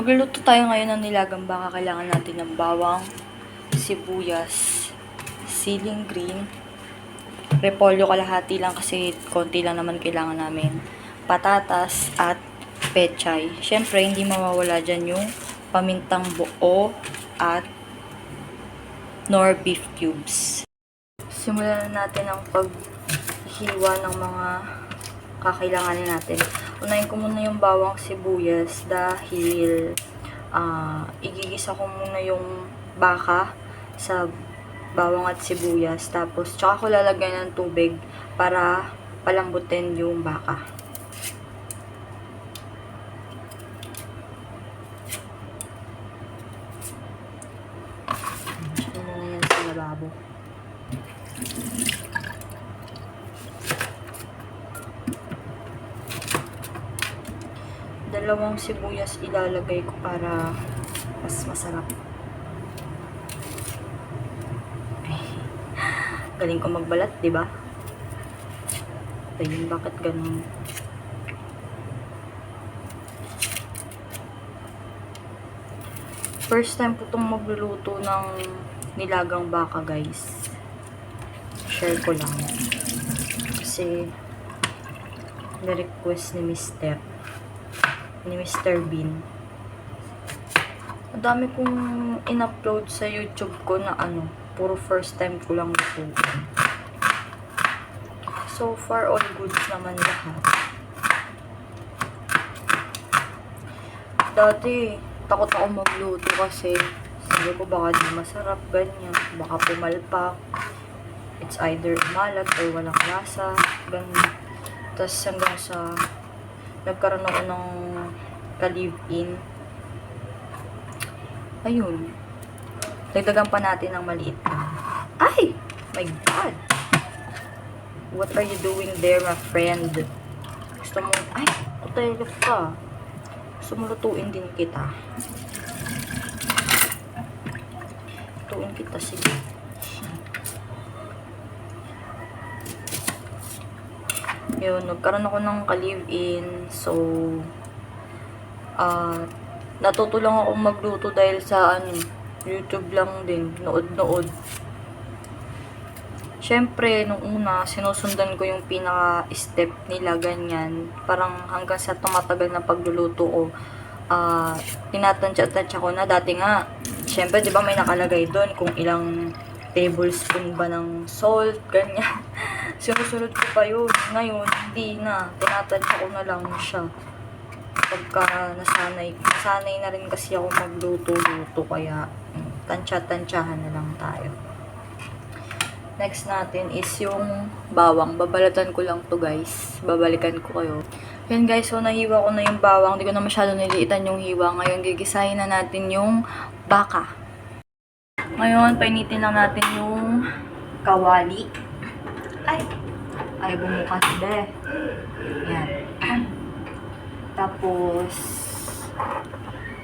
Magluluto tayo ngayon ng nilagang baka. Kailangan natin ng bawang, sibuyas, siling green, repolyo kalahati lang kasi konti lang naman kailangan namin, patatas at pechay. Syempre, hindi mawawala dyan yung pamintang buo at nor beef cubes. Simulan na natin ang paghiwa ng mga kakailanganin natin. Unahin ko muna yung bawang sibuyas dahil igigisa ko muna yung baka sa bawang at sibuyas. Tapos, tsaka ko lalagyan ng tubig para palambutin yung baka. Siya muna yan sa lababo. Dalawang sibuyas ilalagay ko para mas masarap. Galing ko magbalat, di ba? Ayun, bakit ganun? First time ko itong magluluto ng nilagang baka, guys. Share ko lang. Kasi na-request ni Mr. Bean. Ang dami kong in-upload sa YouTube ko na puro first time ko lang ito. So far, all goods naman lahat. Dati, takot ako magluto kasi sabi ko baka di masarap, ganyan. Baka pumalpak. It's either malat or walang lasa, ganyan. Tapos hanggang sa nagkaroon ako ng ka-live-in. Ayun. Dagdagan pa natin ng maliit na. Ay! My God! What are you doing there, my friend? Gusto mo, ay, utaylos ka. Gusto mo lutuin din kita. Lutuin kita, sige. Yun, nagkaroon ako ng ka-live-in. So, natuto lang ako magluto dahil sa YouTube lang din, nood-nood. Syempre, nung una, sinusundan ko yung pinaka-step nila, ganyan. Parang hanggang sa tumatagal na pagluluto ko, tinatansya-tansya ko na. Dati nga, syempre, di ba may nakalagay doon kung ilang tablespoon ba ng salt, ganyan. Sinusunod ko pa yun. Ngayon, hindi na. Tinatansya ko na lang siya. Pagka nasanay na rin kasi ako magluto-luto, kaya tansya-tansyahan na lang tayo. Next natin is yung bawang. Babalatan ko lang to, guys. Babalikan ko kayo. Yan, guys, so nahiwa ko na yung bawang. Hindi ko na masyado niliitan yung hiwa. Ngayon, gigisahin na natin yung baka. Ngayon, painitin lang natin yung kawali. Ay, bumukas de. Yan. Tapos,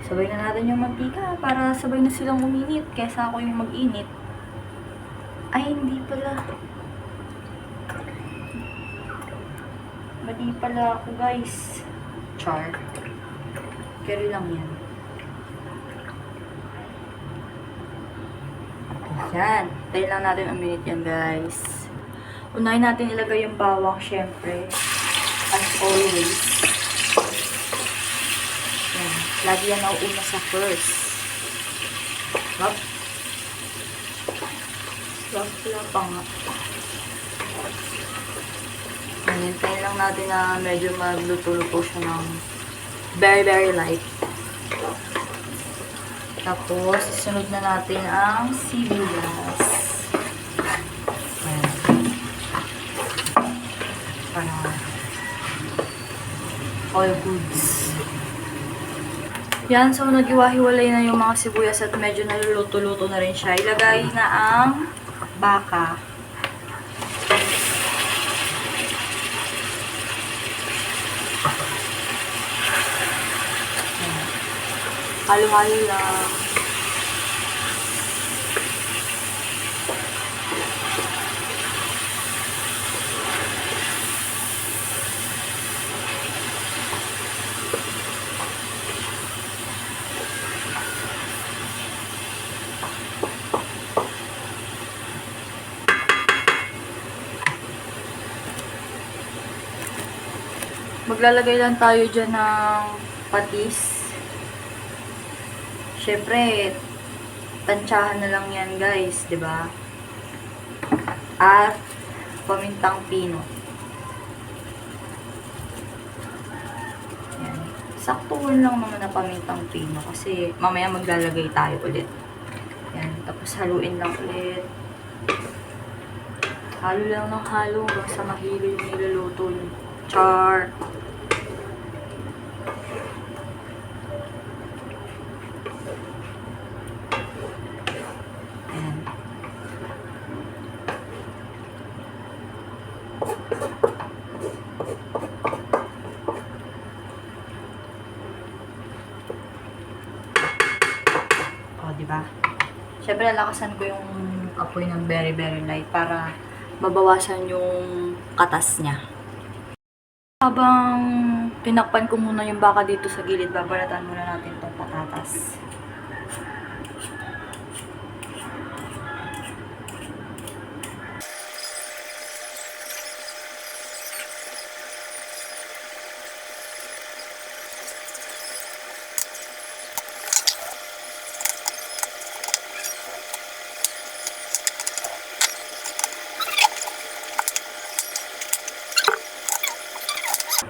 sabay na natin yung mantika para sabay na silang uminit kaysa ako yung mag-init. Ay, hindi pala. Mali pala ako, guys. Char. Carry lang yan. Yan. Tayo lang natin uminit yan, guys. Unahin natin ilagay yung bawang, syempre. As always. Yan. Lagi yan nauuna sa first. Wag. Wala pa nga. Hintayin lang natin na medyo magluto-luto siya ng very light. Tapos, isunod na natin ang sibuyas. Ayan. Para all goods. Yan, so naghiwa-hiwalay na yung mga sibuyas at medyo naluluto-luto na rin siya. Ilagay na ang baka. Halo-halo lang. Maglalagay lang tayo dyan ng patis. Syempre, tansyahan na lang yan guys, 'di ba? At pamintang pino. Yan. Saktuhan lang naman na pamintang pino kasi mamaya maglalagay tayo ulit. Yan. Tapos haluin lang ulit. Halo lang ng halo hanggang sa mahilo yung niluluto nyo. Char! Ayan. O, diba? Siyempre, lakasan ko yung apoy ng very light para mabawasan yung katas niya. Habang tinakpan ko muna yung baka dito sa gilid, babalatan muna natin itong patatas.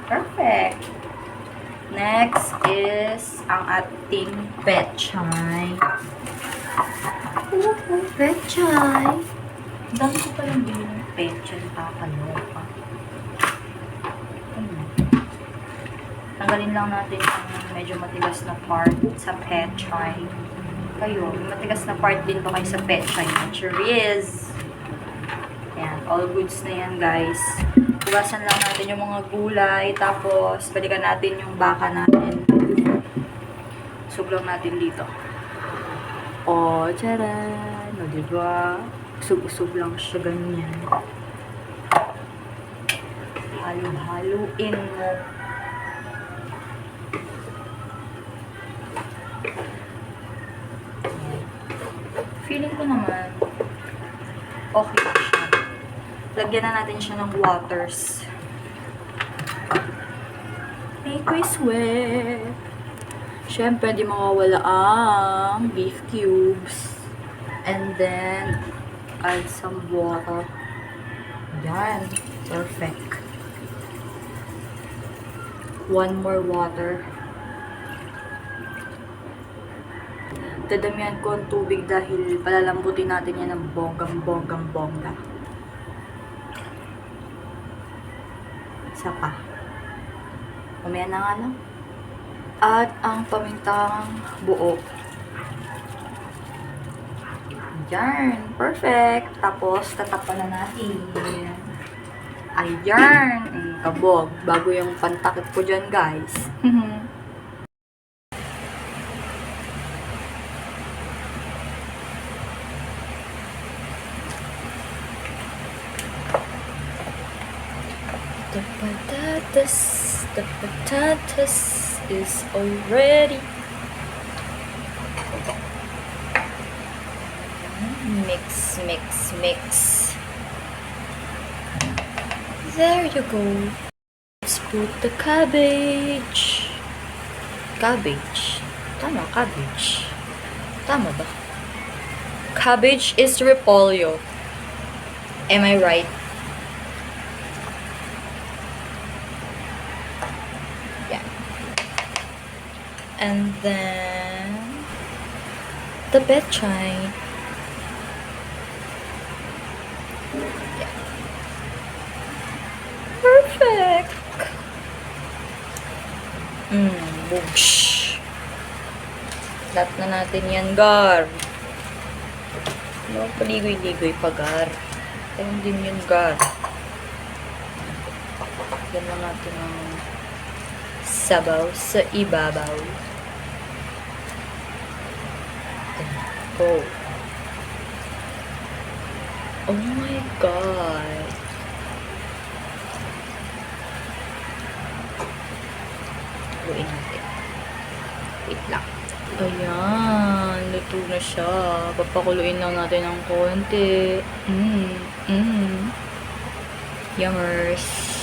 Perfect! Next is ang ating pechay. Pechay! Dami ko palang bilhin ng pechay. Nakakaloka. Tanggalin lang natin ang medyo matigas na part sa pechay. Kayo, matigas na part din ba kayo sa pechay? Choriz! Ayan, all goods na yan guys. Hugasan lang natin yung mga gulay, tapos balikan natin yung baka natin. Suglang natin dito. O, tcharan! O, diba? Usog-usog lang siya ganyan. Halo-haluin mo. Feeling ko naman, okay na siya. Lagyan na natin siya ng waters. Make me sweat. Siyempre, di mawawala ang beef cubes. And then, add some water. Yan. Perfect. One more water. Dadamihan ko ang tubig dahil palalambutin natin yan ng bonggang-bonggang-bongga. Isa pa. Mamaya na nga lang. At ang pamintang buo. Yan. Perfect. Tapos, tatapan na natin. Ayan. Kabog. Bago yung pantakip ko dyan, guys. The patatas is already. Mix, mix, mix. There you go. Let's put the cabbage. Cabbage. Tama, cabbage. Tama ba? Cabbage is repolyo. Am I right? And then the pechay. Yeah. Perfect. Boosh. Lahat na natin yan, gar. No, paligoy-ligoy pa, gar. Ayun din yun, gar. Yan lang natin ang sabaw sa ibabaw. Oh. Oh my God. Luin natin. Wait lang. Ayan. Luto na siya. Papakuluin lang natin ng konti. Yummers.